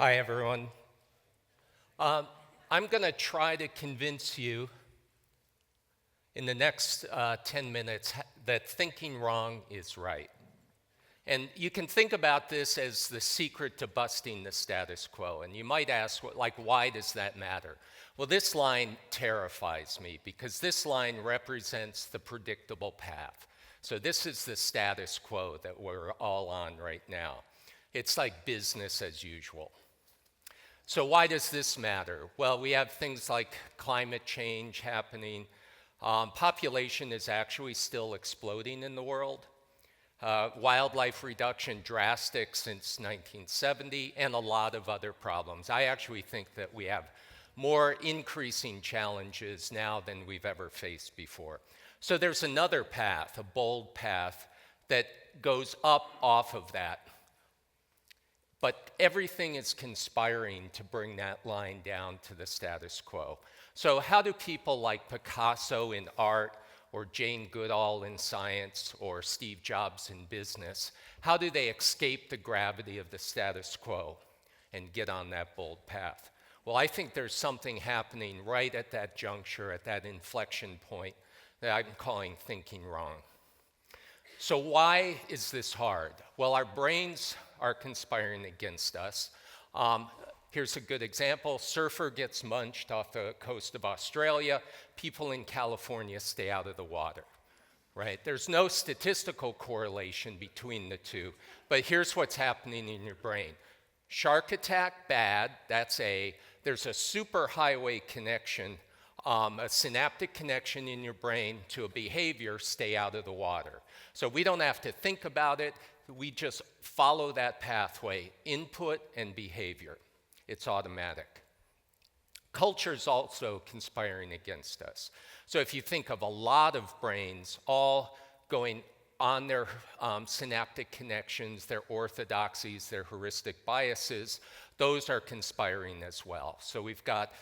Hi, everyone. I'm going to try to convince you in the next 10 minutes that thinking wrong is right. And you can think about this as the secret to busting the status quo. And you might ask, why does that matter? Well, this line terrifies me because this line represents the predictable path. So this is the status quo that we're all on right now. It's like business as usual. So why does this matter? Well, we have things like climate change happening. Population is actually still exploding in the world. Wildlife reduction drastic since 1970, and a lot of other problems. I actually think that we have more increasing challenges now than we've ever faced before. So there's another path, a bold path, that goes up off of that. But everything is conspiring to bring that line down to the status quo. So how do people like Picasso in art, or Jane Goodall in science, or Steve Jobs in business, how do they escape the gravity of the status quo and get on that bold path? Well, I think there's something happening right at that juncture, at that inflection point, that I'm calling thinking wrong. So why is this hard? Well, our brains are conspiring against us. Here's a good example. Surfer gets munched off the coast of Australia. People in California stay out of the water, right? There's no statistical correlation between the two, but here's what's happening in your brain. Shark attack, bad, that's A. There's a superhighway connection, a synaptic connection in your brain to a behavior, stay out of the water. So we don't have to think about it. We just follow that pathway, input and behavior. It's automatic. Culture's also conspiring against us. So if you think of a lot of brains all going on their synaptic connections, their orthodoxies, their heuristic biases, those are conspiring as well. So we've got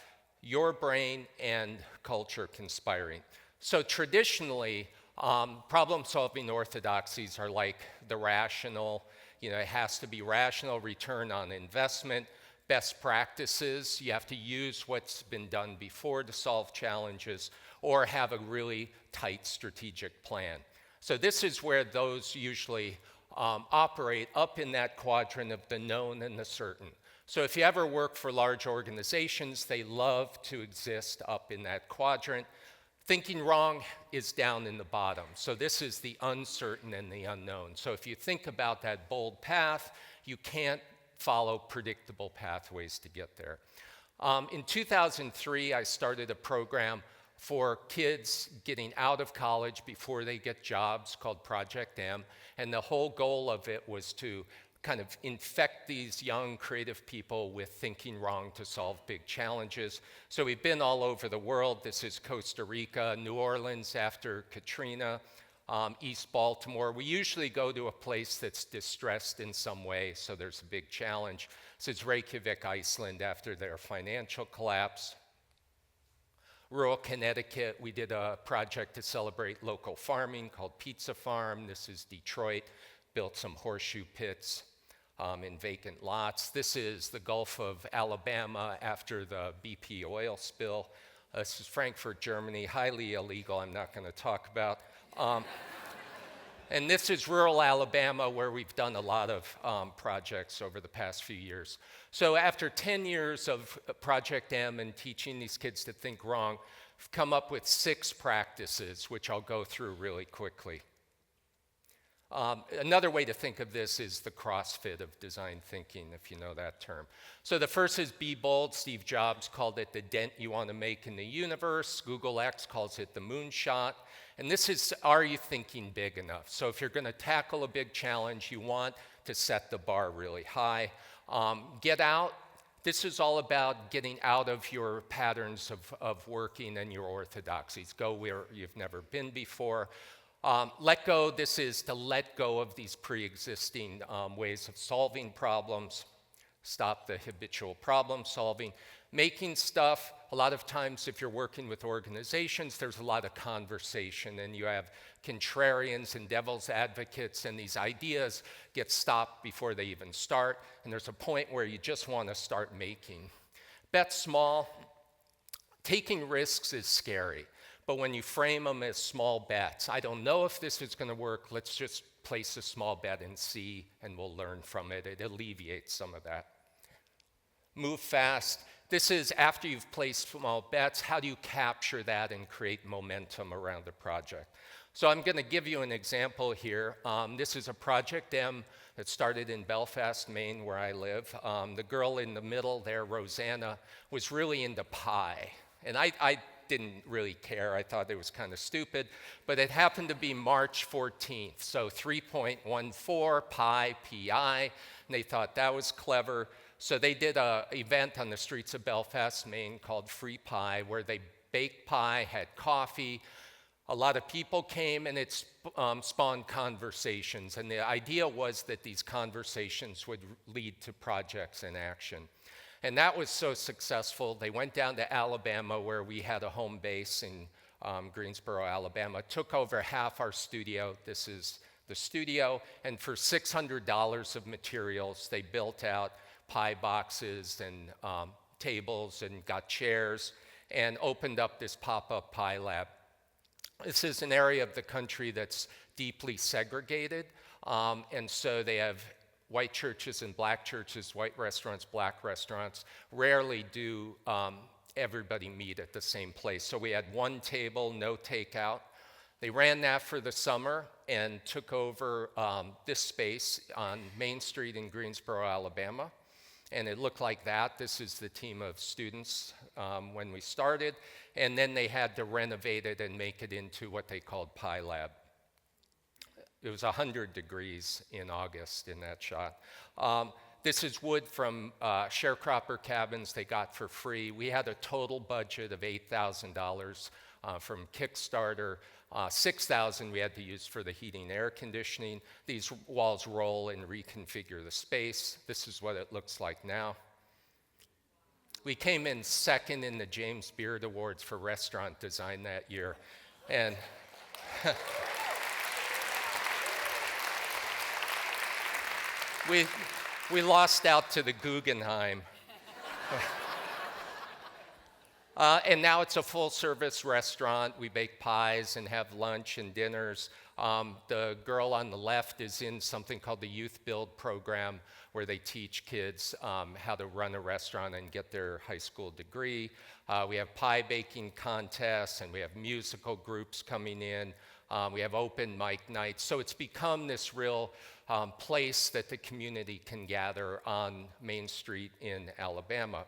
your brain and culture conspiring. So traditionally, problem-solving orthodoxies are like the rational, it has to be rational, return on investment, best practices. You have to use what's been done before to solve challenges, or have a really tight strategic plan. So this is where those usually operate up in that quadrant of the known and the certain. So if you ever work for large organizations, they love to exist up in that quadrant. Thinking wrong is down in the bottom. So this is the uncertain and the unknown. So if you think about that bold path, you can't follow predictable pathways to get there. In 2003, I started a program for kids getting out of college before they get jobs called Project M. And the whole goal of it was to kind of infect these young creative people with thinking wrong to solve big challenges. So we've been all over the world. This is Costa Rica, New Orleans after Katrina, East Baltimore. We usually go to a place that's distressed in some way, so there's a big challenge. This is Reykjavik, Iceland after their financial collapse. Rural Connecticut, we did a project to celebrate local farming called Pizza Farm. This is Detroit, built some horseshoe pits in vacant lots. This is the Gulf of Alabama after the BP oil spill. This is Frankfurt, Germany, highly illegal, I'm not going to talk about. And this is rural Alabama, where we've done a lot of projects over the past few years. So after 10 years of Project M and teaching these kids to think wrong, I've come up with 6 practices, which I'll go through really quickly. Another way to think of this is the CrossFit of design thinking, if you know that term. So the first is be bold. Steve Jobs called it the dent you want to make in the universe. Google X calls it the moonshot. And this is, are you thinking big enough? So if you're going to tackle a big challenge, you want to set the bar really high. Get out. This is all about getting out of your patterns of working and your orthodoxies. Go where you've never been before. Let go, this is to let go of these pre-existing ways of solving problems. Stop the habitual problem solving. Making stuff, a lot of times if you're working with organizations, there's a lot of conversation, and you have contrarians and devil's advocates, and these ideas get stopped before they even start, and there's a point where you just want to start making. Bet small. Taking risks is scary, but when you frame them as small bets, I don't know if this is going to work, let's just place a small bet and see, and we'll learn from it. It alleviates some of that. Move fast. This is after you've placed small bets, how do you capture that and create momentum around the project? So I'm going to give you an example here. This is a Project M that started in Belfast, Maine, where I live. The girl in the middle there, Rosanna, was really into pie. And I didn't really care. I thought it was kind of stupid. But it happened to be March 14th, so 3.14 pi, P-I. And they thought that was clever. So they did an event on the streets of Belfast, Maine, called Free Pie, where they baked pie, had coffee. A lot of people came, and it spawned conversations. And the idea was that these conversations would lead to projects in action. And that was so successful, they went down to Alabama, where we had a home base in Greensboro, Alabama, took over half our studio. This is the studio. And for $600 of materials, they built out pie boxes and tables and got chairs and opened up this pop-up pie lab. This is an area of the country that's deeply segregated, and so they have white churches and black churches, white restaurants, black restaurants. Rarely do everybody meet at the same place. So we had one table, no takeout. They ran that for the summer and took over this space on Main Street in Greensboro, Alabama. And it looked like that. This is the team of students when we started. And then they had to renovate it and make it into what they called Pie Lab. It was 100 degrees in August in that shot. This is wood from sharecropper cabins they got for free. We had a total budget of $8,000 from Kickstarter. $6,000 we had to use for the heating and air conditioning. These walls roll and reconfigure the space. This is what it looks like now. We came in second in the James Beard Awards for restaurant design that year. And we lost out to the Guggenheim. And now it's a full-service restaurant. We bake pies and have lunch and dinners. The girl on the left is in something called the Youth Build program, where they teach kids how to run a restaurant and get their high school degree. We have pie baking contests, and we have musical groups coming in. We have open mic nights. So it's become this real place that the community can gather on Main Street in Alabama.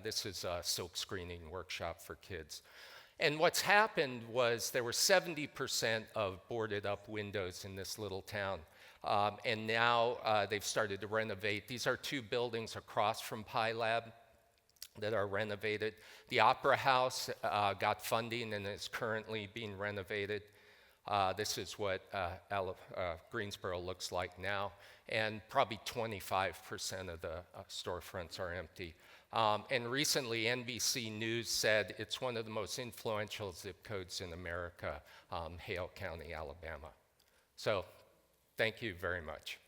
This is a silk screening workshop for kids. And what's happened was there were 70% of boarded up windows in this little town. And now they've started to renovate. These are two buildings across from Pie Lab that are renovated. The Opera House got funding and is currently being renovated. This is what Greensboro looks like now. And probably 25% of the storefronts are empty. And recently, NBC News said it's one of the most influential zip codes in America, Hale County, Alabama. So, thank you very much.